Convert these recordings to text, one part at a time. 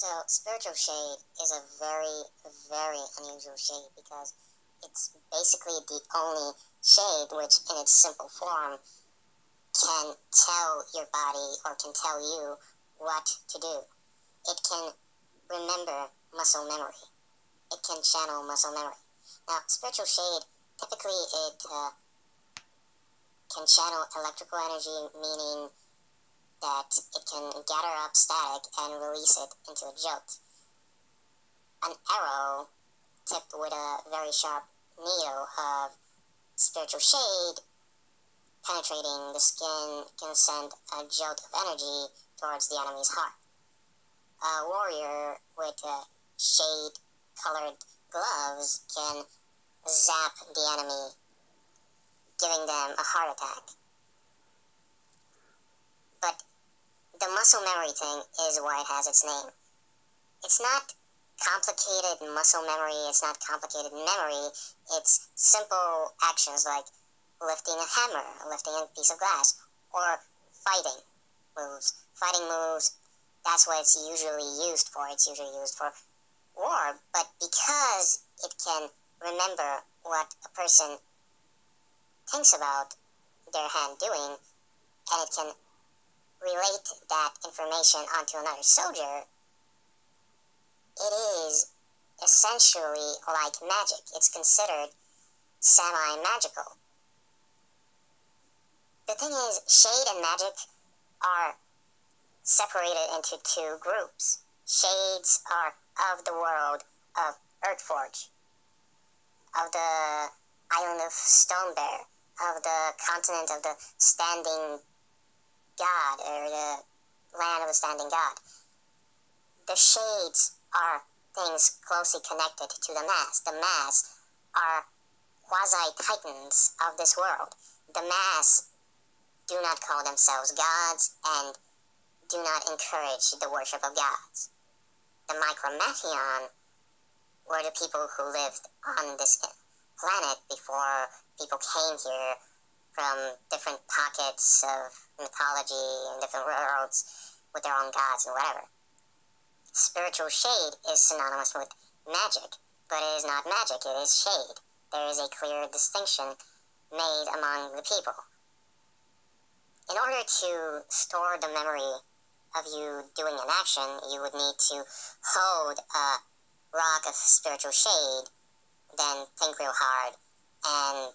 So, spiritual shade is a very, very unusual shade because it's basically the only shade which, in its simple form, can tell your body or can tell you what to do. It can remember muscle memory. It can channel muscle memory. Now, spiritual shade, typically it can channel electrical energy, meaning that it can gather up static and release it into a jolt. An arrow tipped with a very sharp needle of spiritual shade penetrating the skin can send a jolt of energy towards the enemy's heart. A warrior with shade-colored gloves can zap the enemy, giving them a heart attack. But the muscle memory thing is why it has its name. It's not complicated muscle memory, it's not complicated memory, it's simple actions like lifting a hammer, lifting a piece of glass, or fighting moves. Fighting moves, that's what it's usually used for. It's usually used for war, but because it can remember what a person thinks about their hand doing, and it can relate that information onto another soldier, it is essentially like magic. It's considered semi-magical. The thing is, shade and magic are separated into two groups. Shades are of the world of Earthforge, of the island of Stonebear, of the continent of the Standing God, or the land of the Standing God. The shades are things closely connected to the mass. The mass are quasi-titans of this world. The mass do not call themselves gods and do not encourage the worship of gods. The Micromathion were the people who lived on this planet before people came here from different pockets of mythology and different worlds with their own gods and whatever. Spiritual shade is synonymous with magic, but it is not magic, it is shade. There is a clear distinction made among the people. In order to store the memory of you doing an action, you would need to hold a rock of spiritual shade, then think real hard, and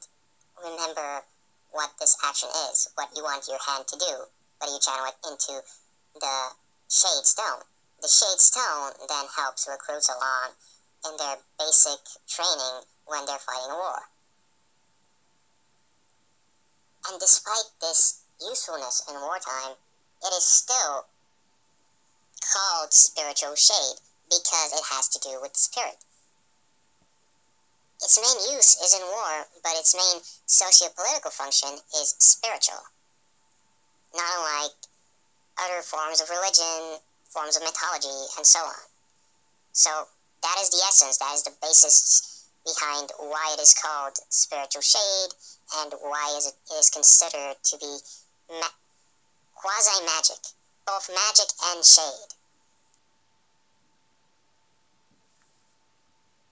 remember what this action is, what you want your hand to do, but you channel it into the shade stone. The shade stone then helps recruits along in their basic training when they're fighting a war. And despite this usefulness in wartime, it is still called spiritual shade because it has to do with spirit. Its main use is in war, but its main socio-political function is spiritual. Not unlike other forms of religion, forms of mythology, and so on. So that is the essence, that is the basis behind why it is called spiritual shade and why it is considered to be quasi-magic, both magic and shade.